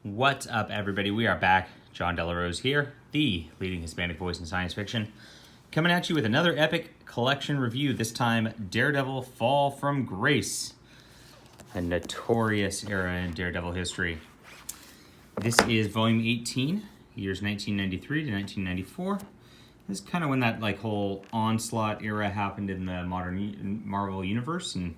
What's up, everybody? We are back. John Delarose here, the leading Hispanic voice in science fiction, coming at you with another epic collection review, this time Daredevil Fall from Grace, a notorious era in Daredevil history. This is volume 18, years 1993 to 1994. This is kind of when that whole onslaught era happened in the modern Marvel universe and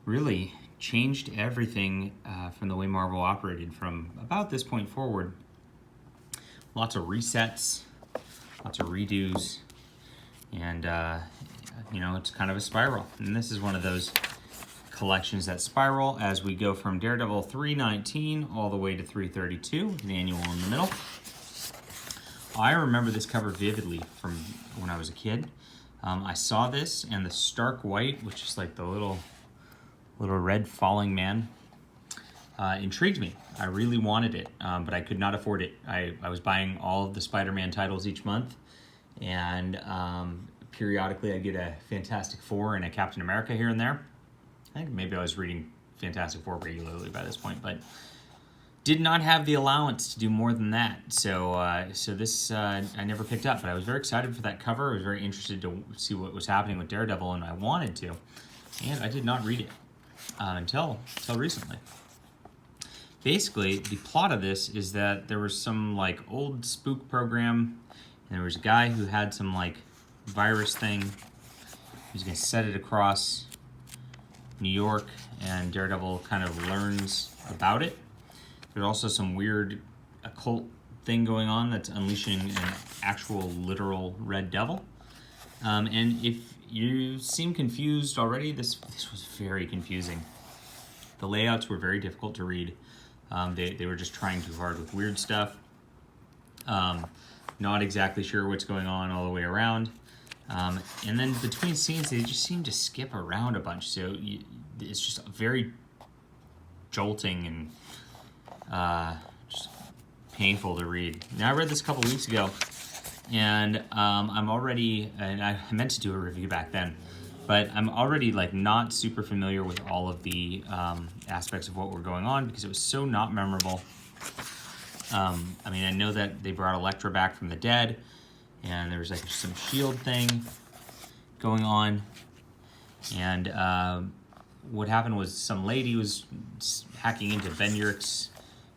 really changed everything from the way Marvel operated from about this point forward. Lots of resets, lots of redos, and it's kind of a spiral. And this is one of those collections that spiral as we go from Daredevil 319 all the way to 332 with an annual in the middle. I remember this cover vividly from when I was a kid. I saw this, and the stark white, which is like the little red falling man, intrigued me. I really wanted it, but I could not afford it. I was buying all of the Spider-Man titles each month, and periodically I'd get a Fantastic Four and a Captain America here and there. I think maybe I was reading Fantastic Four regularly by this point, but did not have the allowance to do more than that. So this I never picked up, but I was very excited for that cover. I was very interested to see what was happening with Daredevil, and I wanted to, and I did not read it until recently. Basically, the plot of this is that there was some old spook program, and there was a guy who had some virus thing. He was going to set it across New York, and Daredevil kind of learns about it. There's also some weird occult thing going on that's unleashing an actual literal red devil. And if you seem confused already, this was very confusing. The layouts were very difficult to read. They were just trying too hard with weird stuff. Not exactly sure what's going on all the way around. And then between scenes, they just seem to skip around a bunch. So it's just very jolting and just painful to read. Now, I read this a couple weeks ago, and I'm already, and I meant to do a review back then, but I'm already not super familiar with all of the aspects of what were going on because it was so not memorable. I know that they brought Elektra back from the dead, and there was some S.H.I.E.L.D. thing going on, and what happened was some lady was hacking into Ben Urich's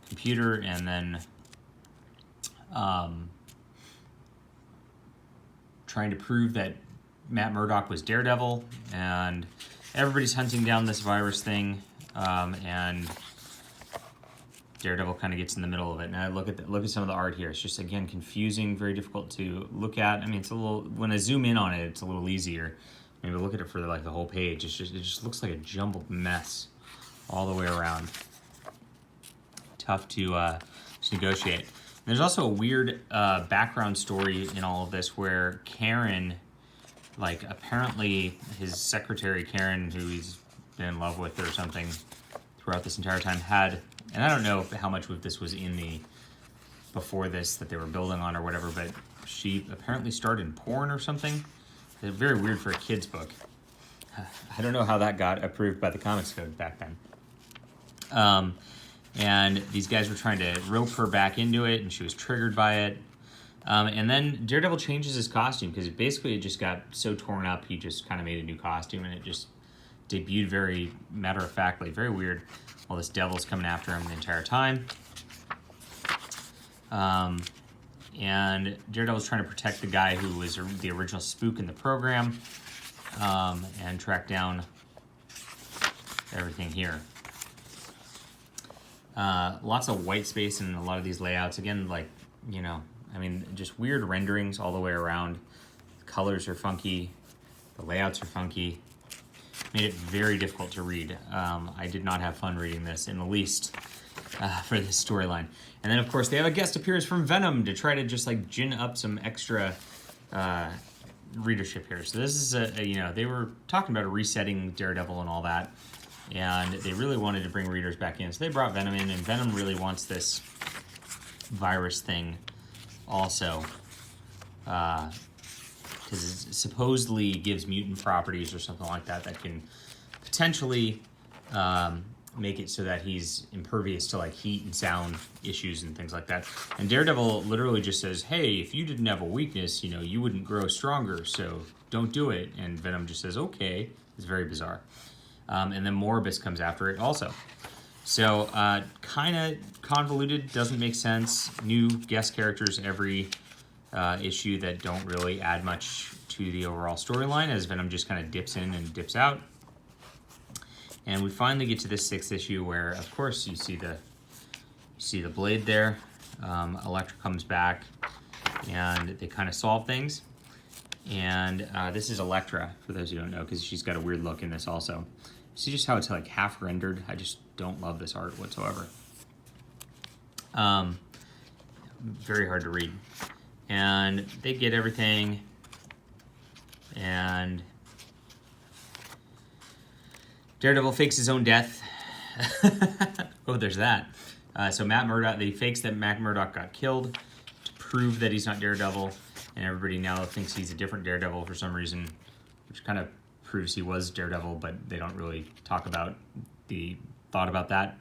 computer and then trying to prove that Matt Murdock was Daredevil, and everybody's hunting down this virus thing, and Daredevil kind of gets in the middle of it. And I look at some of the art here. It's just, again, confusing, very difficult to look at. It's a little, when I zoom in on it, it's a little easier. Maybe look at it for the whole page. It just looks like a jumbled mess all the way around. Tough to negotiate. And there's also a weird background story in all of this where Karen, apparently his secretary Karen, who he's been in love with or something throughout this entire time, had, and I don't know how much of this was in the before this that they were building on or whatever, but she apparently starred in porn or something. It's very weird for a kid's book. I don't know how that got approved by the Comics Code back then. And these guys were trying to rope her back into it, and she was triggered by it. And then Daredevil changes his costume because it just got so torn up, he just kind of made a new costume, and it just debuted very matter-of-factly. Very weird. All this devil's coming after him the entire time. And Daredevil's trying to protect the guy who was the original spook in the program, and track down everything here. Lots of white space in a lot of these layouts. Again, just weird renderings all the way around. The colors are funky. The layouts are funky. Made it very difficult to read. I did not have fun reading this in the least for this storyline. And then, of course, they have a guest appearance from Venom to try to just gin up some extra readership here. So this is they were talking about resetting Daredevil and all that, and they really wanted to bring readers back in. So they brought Venom in, and Venom really wants this virus thing also, because it supposedly gives mutant properties or something like that that can potentially make it so that he's impervious to like heat and sound issues and things like that. And Daredevil literally just says, hey, if you didn't have a weakness, you know, you wouldn't grow stronger, so don't do it. And Venom just says, okay. It's very bizarre. And then Morbius comes after it also. So kind of convoluted, doesn't make sense. New guest characters every issue that don't really add much to the overall storyline, as Venom just kind of dips in and dips out. And we finally get to this 6th issue where, of course, you see the Blade there. Elektra comes back, and they kind of solve things. And this is Elektra, for those who don't know, because she's got a weird look in this also. See just how it's like half rendered? I just don't love this art whatsoever. Very hard to read. And they get everything, and Daredevil fakes his own death. Oh, there's that. So Matt Murdock, they fakes that Matt Murdock got killed to prove that he's not Daredevil, and everybody now thinks he's a different Daredevil for some reason, which kind of proves he was Daredevil, but they don't really talk about the thought about that.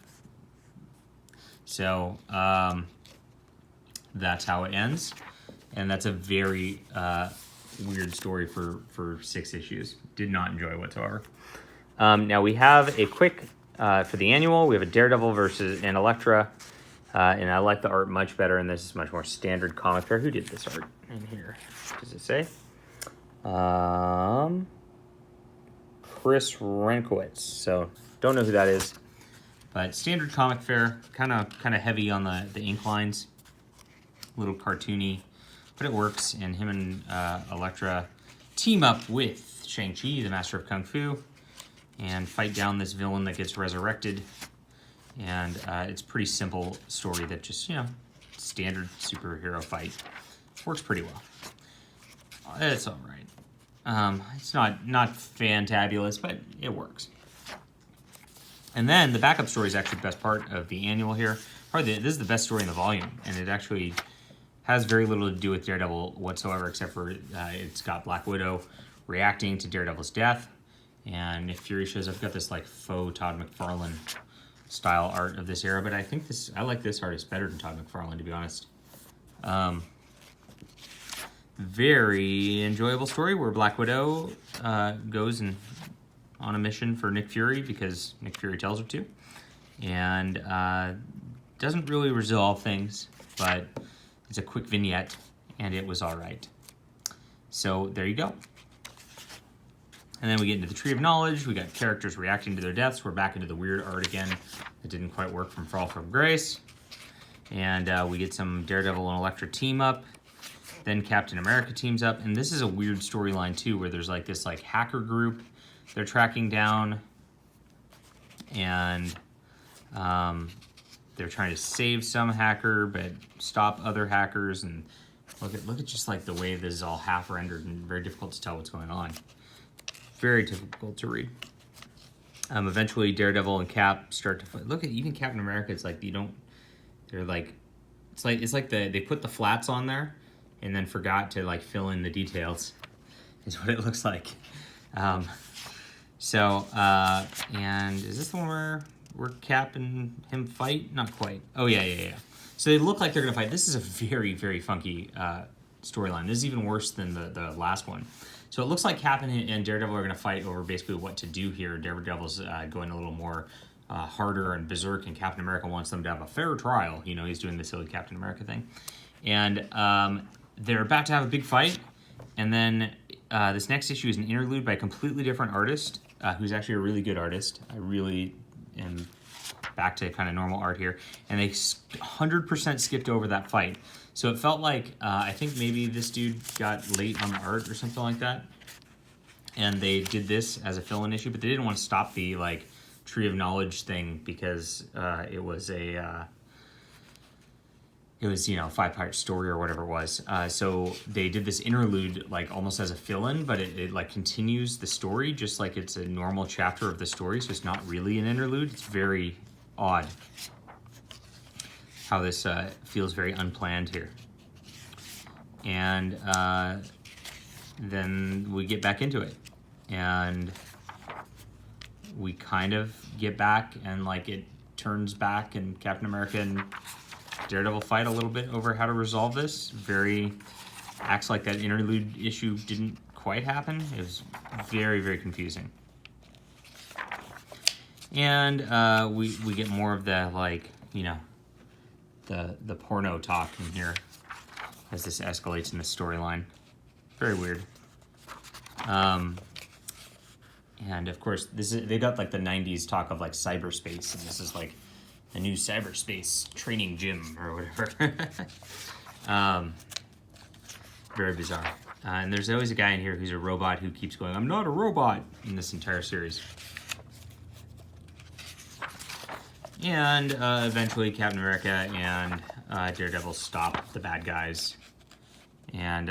So that's how it ends, and that's a very weird story for 6 issues. Did not enjoy whatsoever. Now we have a quick, for the annual, we have a Daredevil versus an Elektra, and I like the art much better, and this is much more standard comic fare. Who did this art in here? Does it say? Chris Renkowitz. So don't know who that is, but standard comic fare, kind of heavy on the ink lines, a little cartoony, but it works. And him and Elektra team up with Shang-Chi, the Master of Kung Fu, and fight down this villain that gets resurrected. And it's a pretty simple story that just, you know, standard superhero fight. Works pretty well. It's all right. It's not fantabulous, but it works. And then the backup story is actually the best part of the annual here. This is the best story in the volume, and it actually has very little to do with Daredevil whatsoever, except for it's got Black Widow reacting to Daredevil's death. And Nick Fury shows up. Got this like faux Todd McFarlane style art of this era, but I like this artist better than Todd McFarlane, to be honest. Very enjoyable story where Black Widow goes on a mission for Nick Fury because Nick Fury tells her to, and doesn't really resolve things, but it's a quick vignette, and it was all right. So there you go. And then we get into the Tree of Knowledge. We got characters reacting to their deaths. We're back into the weird art again. It didn't quite work from Fall from Grace. And we get some Daredevil and Elektra team up. Then Captain America teams up. And this is a weird storyline too, where there's like this like hacker group they're tracking down. And they're trying to save some hacker, but stop other hackers. And look at just like the way this is all half rendered and very difficult to tell what's going on. Very difficult to read. Eventually, Daredevil and Cap start to fight. Look at even Captain America. It's like they're like, it's like they put the flats on there, and then forgot to like fill in the details. Is what it looks like. And is this the one where Cap and him fight? Not quite. Oh yeah. So they look like they're gonna fight. This is a very, very funky storyline. This is even worse than the last one. So it looks like Cap and Daredevil are going to fight over basically what to do here. Daredevil's going a little more harder and berserk, and Captain America wants them to have a fair trial. You know, he's doing the silly Captain America thing. And they're about to have a big fight, and then this next issue is an interlude by a completely different artist, who's actually a really good artist. I really am back to kind of normal art here. And they 100% skipped over that fight. So it felt like, I think maybe this dude got late on the art or something like that. And they did this as a fill-in issue, but they didn't want to stop the like Tree of Knowledge thing because it was you know, 5-part story or whatever it was. So they did this interlude like almost as a fill-in, but it like continues the story just like it's a normal chapter of the story. So it's not really an interlude. It's very odd how this feels very unplanned here. And then we get back into it. And we kind of get back and like it turns back and Captain America and Daredevil fight a little bit over how to resolve this. Acts like that interlude issue didn't quite happen. It was very, very confusing. And we get more of the, like, you know, the porno talk in here as this escalates in the storyline. Very weird. And of course, they got like the 90s talk of like cyberspace, and this is like the new cyberspace training gym or whatever. Very bizarre. And there's always a guy in here who's a robot who keeps going, "I'm not a robot," in this entire series. And eventually Captain America and Daredevil stop the bad guys. And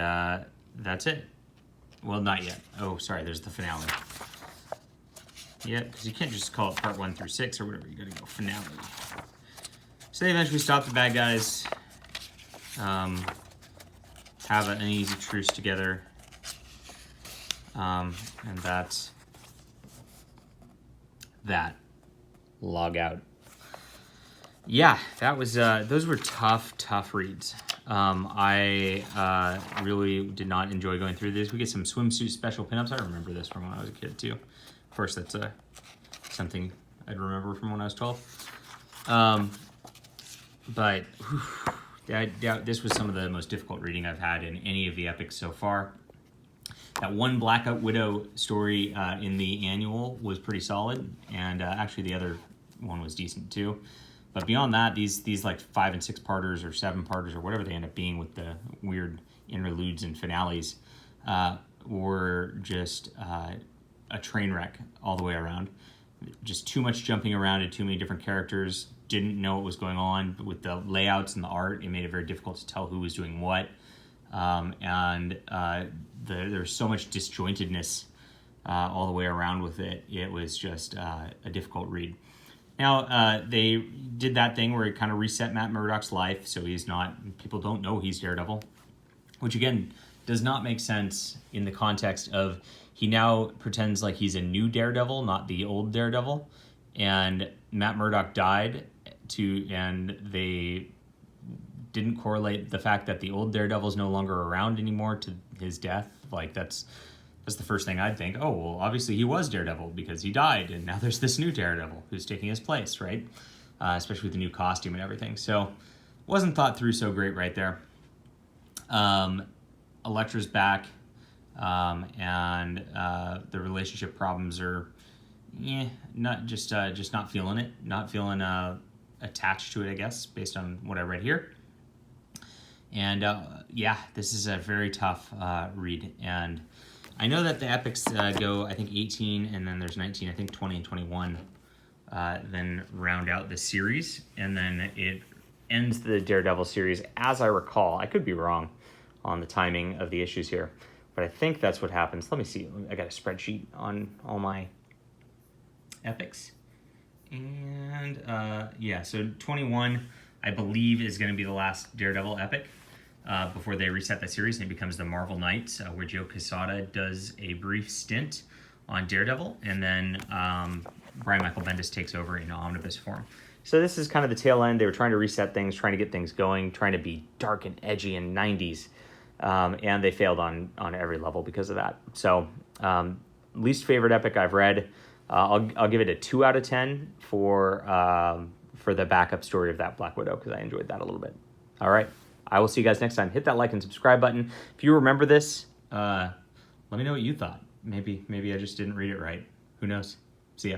that's it. Well, not yet. Oh, sorry, there's the finale. Yep, because you can't just call it part 1 through 6 or whatever. You gotta go finale. So they eventually stop the bad guys. Have an uneasy truce together. And that's that. Log out. Yeah, that was those were tough reads. I really did not enjoy going through this. We get some swimsuit special pinups. I remember this from when I was a kid too. Of course, that's something I'd remember from when I was 12. But whew, this was some of the most difficult reading I've had in any of the epics so far. That one Blackout Widow story in the annual was pretty solid, and actually the other one was decent too. But beyond that, these like 5 and 6 parters or 7 parters or whatever they end up being with the weird interludes and finales were just a train wreck all the way around. Just too much jumping around and too many different characters. Didn't know what was going on. But with the layouts and the art, it made it very difficult to tell who was doing what. There's so much disjointedness all the way around with it. It was just a difficult read. Now, they did that thing where it kind of reset Matt Murdock's life, so people don't know he's Daredevil, which again does not make sense in the context of he now pretends like he's a new Daredevil, not the old Daredevil, and Matt Murdock died and they didn't correlate the fact that the old Daredevil is no longer around anymore to his death. Like that's the first thing I'd think. Oh, well, obviously he was Daredevil because he died, and now there's this new Daredevil who's taking his place, right? Especially with the new costume and everything. So wasn't thought through so great right there. Elektra's back, and the relationship problems are, not feeling it, not feeling attached to it, I guess, based on what I read here. And this is a very tough read. And I know that the epics go, I think 18, and then there's 19, I think 20 and 21, then round out the series, and then it ends the Daredevil series, as I recall. I could be wrong on the timing of the issues here, but I think that's what happens. Let me see. I got a spreadsheet on all my epics. And so 21, I believe, is going to be the last Daredevil epic before they reset the series, and it becomes the Marvel Knights, where Joe Quesada does a brief stint on Daredevil, and then Brian Michael Bendis takes over in omnibus form. So this is kind of the tail end. They were trying to reset things, trying to get things going, trying to be dark and edgy in 90s, and they failed on every level because of that. So least favorite epic I've read. I'll give it a 2 out of 10 for the backup story of that Black Widow, because I enjoyed that a little bit. All right. I will see you guys next time. Hit that like and subscribe button. If you remember this, let me know what you thought. Maybe I just didn't read it right. Who knows? See ya.